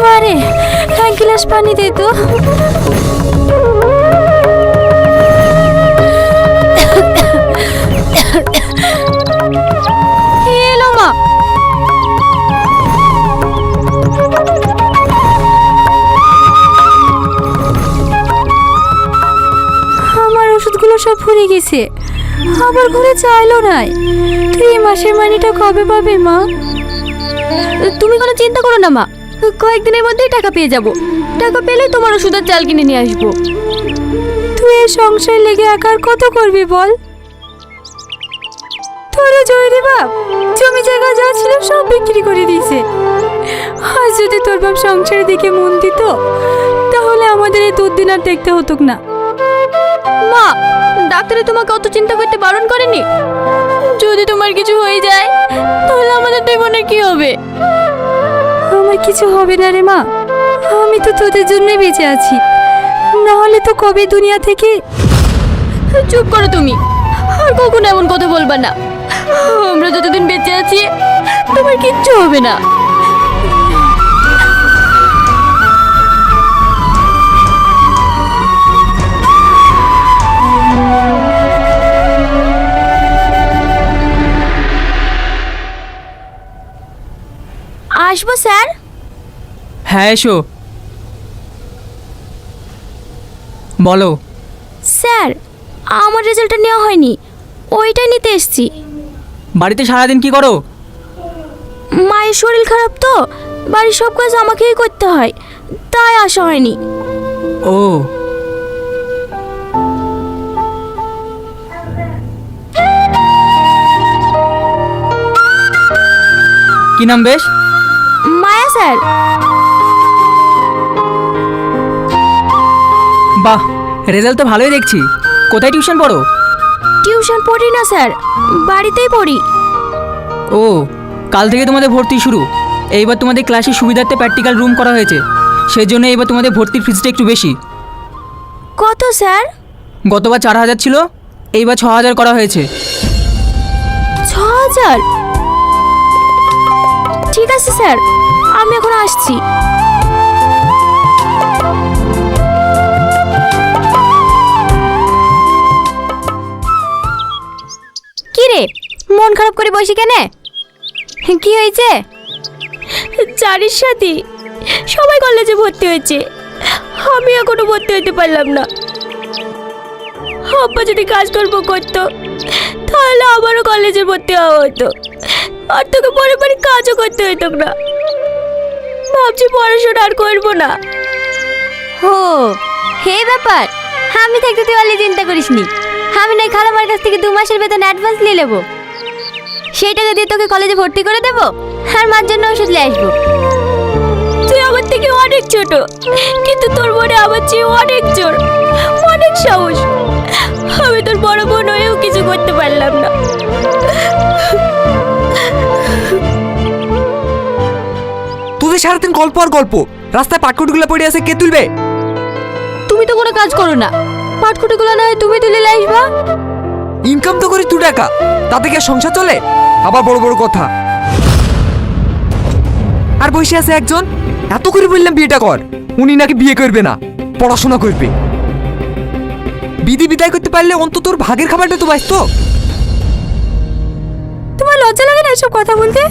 মারে, এক গ্লাস পানি দে তো। এলো মা। আমার ওষুধগুলো সব ফুরিয়ে গেছে, আবার ঘরে চাইলো নাই। তুই এই মাসের মানিটা কবে পাবে মা? তুমি কোনো চিন্তা করো না মা, কয়েকদিনের মধ্যেই টাকা পেয়ে যাব। টাকা পেলে তোমার ওষুধের চাল কিনে নিয়ে আসবো। তুই এই সংসার লেগে একার কত করবি বল? তোর জয়রে বাপ জমি জায়গা যা ছিল সব বিক্রি করে দিয়েছে। আজ যদি তোর বাপ সংসারের দিকে মন দিত, তাহলে আমাদের এই দুর্দিন আর দেখতে হতো না। মা, ডাক্তারে তোমাকে অত চিন্তা করতে বারণ করেনি? যদি তোমার কিছু হয়ে যায় তাহলে আমাদের দুই বোনের কি হবে? আমার কিছু হবে না রে মা, আমি তো তোদের জন্যই বেঁচে আছি, না হলে তো কবে দুনিয়া থেকে। চুপ করো তুমি, আর কখনো এমন কথা বলবা না। আমরা যতদিন বেঁচে আছি তোমার কিচ্ছু হবে না। আসবো স্যার? হ্যাঁ এসো, বলো। স্যার, আমার রেজাল্টটা নেওয়া হয়নি, ওইটাই নিতে এসেছি। বাড়িতে সারাদিন কি করো? মায়ের শরীর খারাপ তো, বাড়ির সব কাজ আমাকেই করতে হয়, তাই আসা হয়নি। ও, কি নাম বেশ? মায়া স্যার। বাহ, রেজাল্ট তো ভালোই দেখছি। কোথায় টিউশন পড়ো? টিউশন পড়ি না স্যার, বাড়িতেই পড়ি। ও, কাল থেকে তোমাদের ভর্তি শুরু। এইবার তোমাদের ক্লাসের সুবিধার্থে প্র্যাকটিক্যাল রুম করা হয়েছে, সেই জন্য এইবার তোমাদের ভর্তির ফিসটা একটু বেশি। কত স্যার? গতবার 4,000 ছিল, এইবার 6,000 করা হয়েছে। 6,000? ঠিক আছে স্যার, আমি এখন আসছি। কি রে, মন খারাপ করে বসে কেন? কি হয়েছে? জানিস সাথী, সবাই কলেজে ভর্তি হয়েছে, আমি এখনো ভর্তি হতে পারলাম না। আব্বা যদি কাজকর্ম করতো তাহলে আমারও কলেজে ভর্তি হওয়া হতো, আর তোকে পরে পরে কাজও করতে হতো না। ভাবছি পড়াশোনা আর করবো না। ও, হে ব্যাপার, আমি থাকতে তুই অলি চিন্তা করিসনি। আমি নাই খালামার কাছ থেকে 2 মাসের বেতন অ্যাডভান্স নিয়ে নেবো, সেই টাকা দিয়ে তোকে কলেজে ভর্তি করে দেবো, আর মার জন্য ওষুধ নিয়ে আসবো। তুই আমার থেকে অনেক ছোট, কিন্তু তোর মনে আমার চেয়ে অনেক জোর, অনেক সাহস। আমি তোর বড় বোন হয়েও কিছু করতে পারলাম না। তোদের সারাদিন গল্প আর গল্প, রাস্তায় পাটকুটিগুলো পড়ে আছে, কে তুলবে? তুমি তো কোনো কাজ করো না, পাটকুটিগুলো না হয় তুমি তুলে লাইবা। ইনকাম তো করি 2 টাকা, তাতে কি আর সংসার চলে? আবার বড় বড় কথা। আর বসে আছে একজন, এত করে বললাম বিয়েটা কর, উনি নাকি বিয়ে করবে না, পড়াশোনা করবে। বিধি বিদায় করতে পারলে অন্তত তোর ভাগের খাবারটা তো বাঁচতো। তোমার লজ্জা লাগে না এসব কথা বলতে?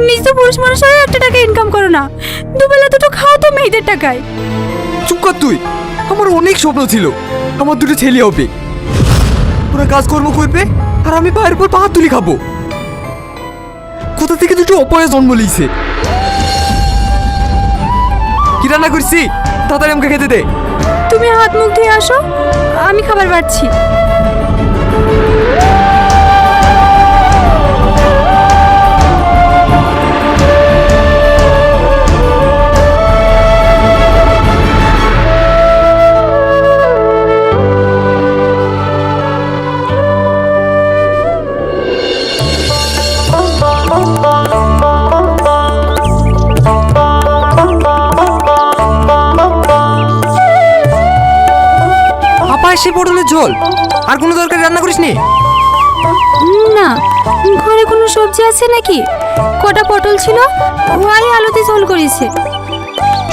নিজ তো পুরুষ মানুষ হয়ে 1 টাকা ইনকাম করো না, দুবেলা দুটো খাও তো মেয়েদের টাকায়। চুপ কর তুই, আমার অনেক স্বপ্ন ছিল আমার 2টো ছেলে হবে, ওরা কাজকর্ম করবে আর আমি পায়ের উপর পা তুলি খাবো। কোথা থেকে 2টো অপয়া জন্ম লিয়েছে। কি রান্না করছি, তাড়াতাড়ি আমাকে খেতে দে। তুমি হাত মুখ ধুয়ে আসো, আমি খাবার বাড়ছি। সে পটলের ঝোল, আর কোনো তরকারি রান্না করিসনি? না, ঘরে কোনো সবজি সবজি আছে নাকি? কটা পটল ছিল, ওই আলুতে ঝোল করেছে।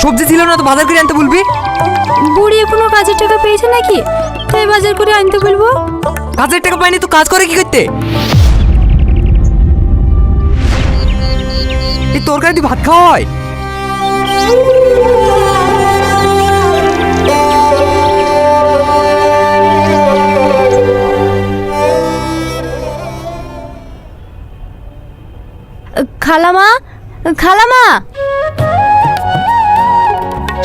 সবজি ছিল না তো বাজার করে আনতে বলবি। বুড়ি এখনো কাজের টাকা পেয়েছে নাকি, তাই বাজার করে আনতে বলবো। কাজের টাকা পাইনি তো কাজ করে কি করতে? এই তরকারি দিয়ে ভাত খাওয়া হয়? খালামা, খালামা।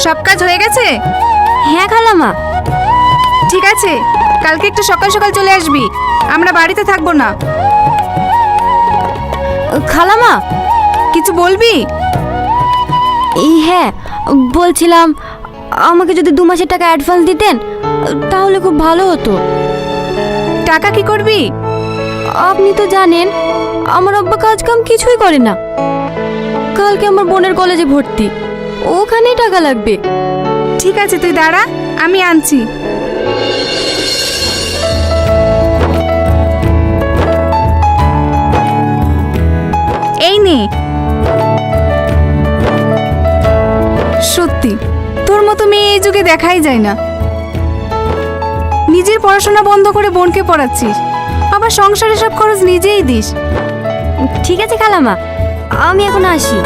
সব কাজ হয়ে গেছে? হ্যাঁ খালামা। ঠিক আছে, কালকে একটু সকাল সকাল চলে আসবি, আমরা বাড়িতে থাকবো না। খালামা, কিছু বলবি? হ্যাঁ বলছিলাম, আমাকে যদি 2 মাসের টাকা অ্যাডভান্স দিতেন তাহলে খুব ভালো হতো। টাকা কি করবি? আপনি তো জানেন আমার আব্বা কাজ কাম কিছুই করে না। কালকে আমার বোনের কলেজে ভর্তি, ওখানেই টাকা লাগবে। ঠিক আছে, তুই দাঁড়া, আমি আনছি। এই নে। সত্যি তোর মতো মেয়ে এই যুগে দেখাই যায় না। নিজের পড়াশোনা বন্ধ করে বোনকে পড়াচ্ছিস, আবার সংসারে সব খরচ নিজেই দিস। ঠিক আছে খালামা, আমি এখন আসি।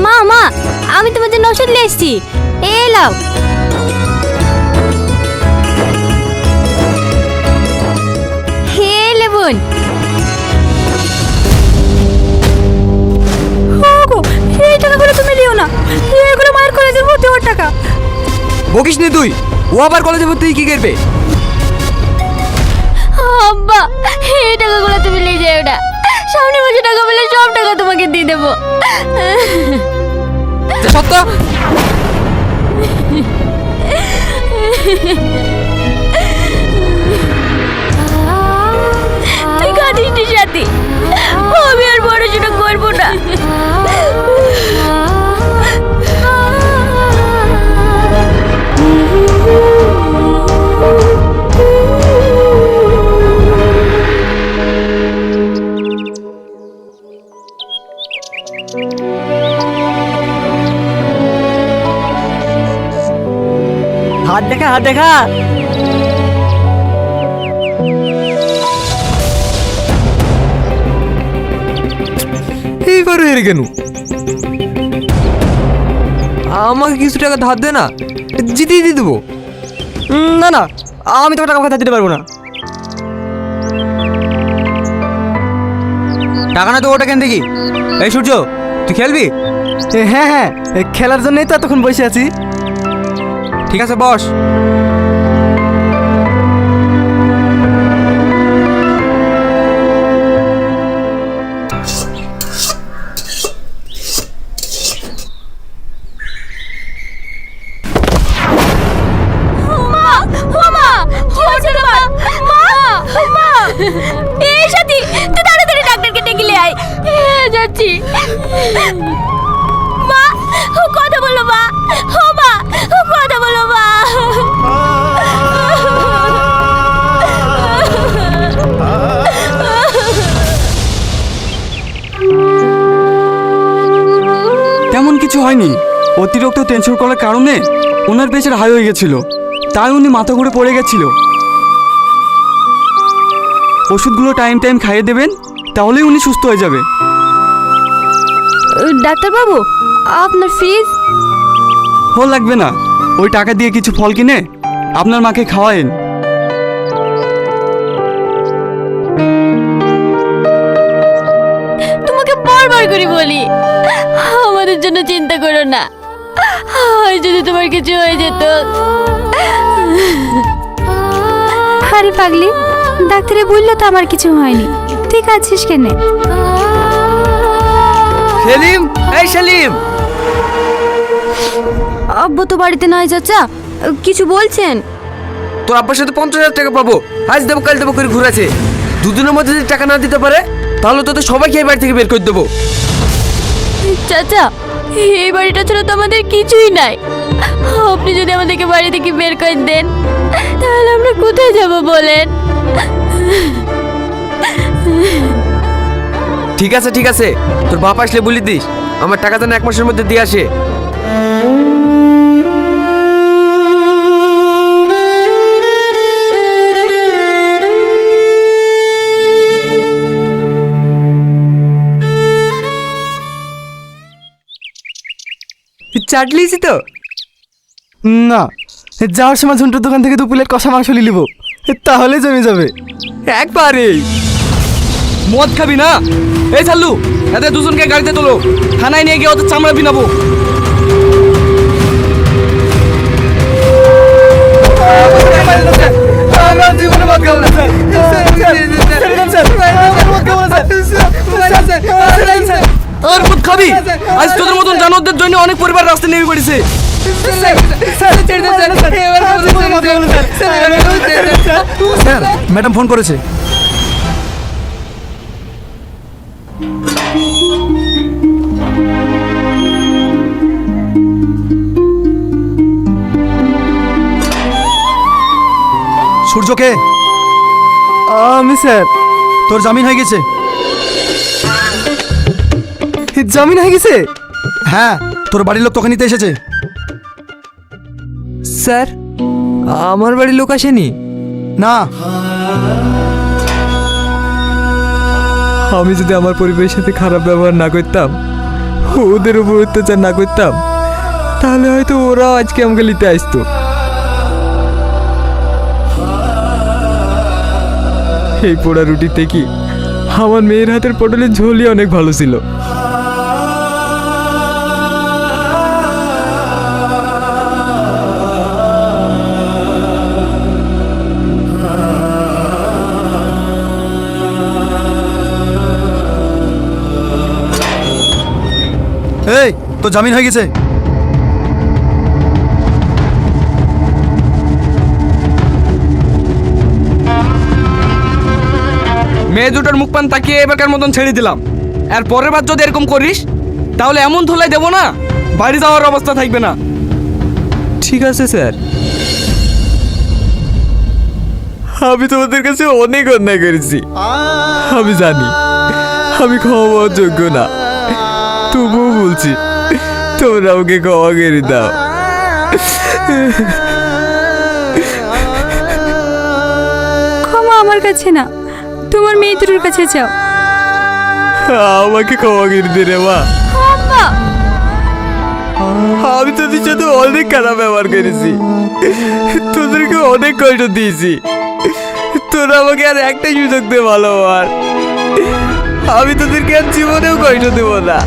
মা মা, আমি তোমার জন্য ওষুধ নিয়ে এসেছি, এই লাও। হে লেবুন। এই টাকাগুলো তুমি দিও না, এগুলো মায়ের কলেজের ভর্তি হওয়ার টাকা। বকিস নি তুই, ও আবার কলেজে ভর্তি কি করবে? আব্বা, এই টাকাগুলো তুমি নিয়ে যাও না, সামনে মাসে টাকা পেলে সব টাকা তোমাকে দিয়ে দেবো। সত্য? তুই কাঁদিস নি সাথী, আমি আর পড়াশোনা করবো না। হাত দেখা, হাত দেখা। এইবার হেরে কেন? আমাকে কিছু টাকা ধার দে না, জিতিয়ে দিয়ে দেবো। না না, আমি তোমার টাকা কথা দিতে পারবো না। টাকা না তো ওটা কেন দেখি। এই সূর্য, তুই খেলবি? হ্যাঁ হ্যাঁ, খেলার জন্যই তো এতক্ষণ বসে আছি। ঠিক আছে বস। এই সাথী, তুই তাড়াতাড়ি ডাক্তারকে ডেকে নিয়ে আয়। হ্যাঁ যাচ্ছি। মা, ও কথা বলো মা, ও মা, ও কথা বলো মা। তেমন কিছু হয়নি, অতিরিক্ত টেনশন করার কারণে ওনার প্রেশার হাই হয়ে গেছিল, তাই উনি মাথা ঘুরে পড়ে গেছিল। ওষুধগুলো টাইম টাইম খাইয়ে দেবেন, তাহলেই উনি সুস্থ হয়ে যাবে। ডাক্তারবাবু, আপনার ফিজ? ফল লাগবে না, ওই টাকা দিয়ে কিছু ফল কিনে আপনার মাকে খাওয়ায়েন। তোমাকে বারবার করে বলি আমাদের জন্য চিন্তা করো না, হয় যদি তোমার কিছু হয়ে যেত। আরে পাগলি, ডাক্তারে বললো তো আমার কিছু হয়নি, ঠিক আছিস কেন? সেলিম, এই সেলিম। আব্বু তো বাড়িতে নাই চাচা, কিছু বলছেন? তোর আব্বার সাথে 50,000 টাকা পাবো, আজ দেবো কাল দেবো করে ঘুরাছে। দুদিনের মধ্যে যদি টাকা না দিতে পারে তাহলে তোদের সবাইকে এই বাড়ি থেকে বের করে দেবো। চাচা, এই বাড়িটা ছাড়া তো আমাদের কিছুই নাই। আপনি যদি আমাদেরকে বাড়ি থেকে বের করে দেন তাহলে আমরা কোথায় যাব বলেন? ঠিক আছে ঠিক আছে, তোর বাপ আসলে বলি দিস আমার টাকা যেন 1 মাসের মধ্যে দিয়ে আসে। চাটলিছি তো না, যাওয়ার সময় ঝুন্টুর দোকান থেকে 2 প্লেট কষা মাংস নিয়ে নিবো, তাহলে জমে যাবে। একবারে। মদ খাবি না? এই চালু, এদের দুজনকে গাড়িতে তোলো, থানায় নিয়ে গিয়ে ওদের চামড়া বিনাবো। আর মদ খাবি? আজ তোদের মতন জানোয়ারদের জন্য অনেক পরিবার রাস্তায় নেমে পড়েছে। স্যার, ম্যাডাম ফোন করেছে। সূর্যকে? আমি স্যার। তোর জামিন হয়ে গেছে। জামিন হয়ে গেছে? হ্যাঁ, তোর বাড়ির লোক তোকে নিতে এসেছে। স্যার, আমার বাড়ির লোক আসেনি? না, আমি যদি আমার পরিবারের সাথে খারাপ ব্যবহার না করতাম, ওদের উপর অত্যাচার না করতাম, তাহলে হয়তো ওরাও আজকে আমাকে নিতে আসতো। এই পোড়া রুটিতে কি আমার মেয়ের হাতের পটলের ঝোলই অনেক ভালো ছিল। এই তোর জামিন হয়ে গেছে। মেয়ে দুটোর মুখ পান তাকিয়ে এবারকার মতন ছেড়ে দিলাম। আর পরের বার যদি এরকম করিস তাহলে এমন ধোলাই দেবো না, বাড়ি যাওয়ার অবস্থা থাকবে না। ঠিক আছে স্যার। আমি তোমাদের কাছে অনেক অন্যায় করেছি, আমি জানি আমি ক্ষমা পাওয়ার যোগ্য না, তবুও বলছি তোমরা আমাকে ক্ষমা করে দাও। ক্ষমা আমার কাছে না, তোমার মেয়ে দুটোর কাছে যাও। আমাকে ক্ষমা করে দে রে মা। আম্মা, আমি তোদের সাথে অনেক খারাপ ব্যবহার করেছি, তোদেরকে অনেক কষ্ট দিয়েছি, তোরা আমাকে আর একটা সুযোগ দে ভালো হওয়ার। আমি তোদেরকে আর জীবনেও কষ্ট দেবো না।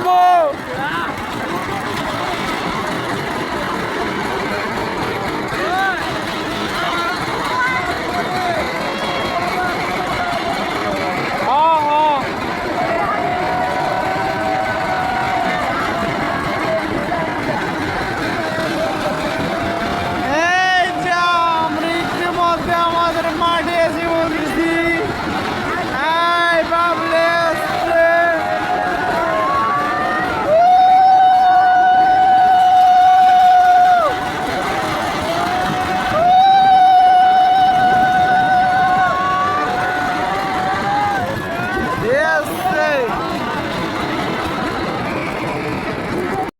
আসবো।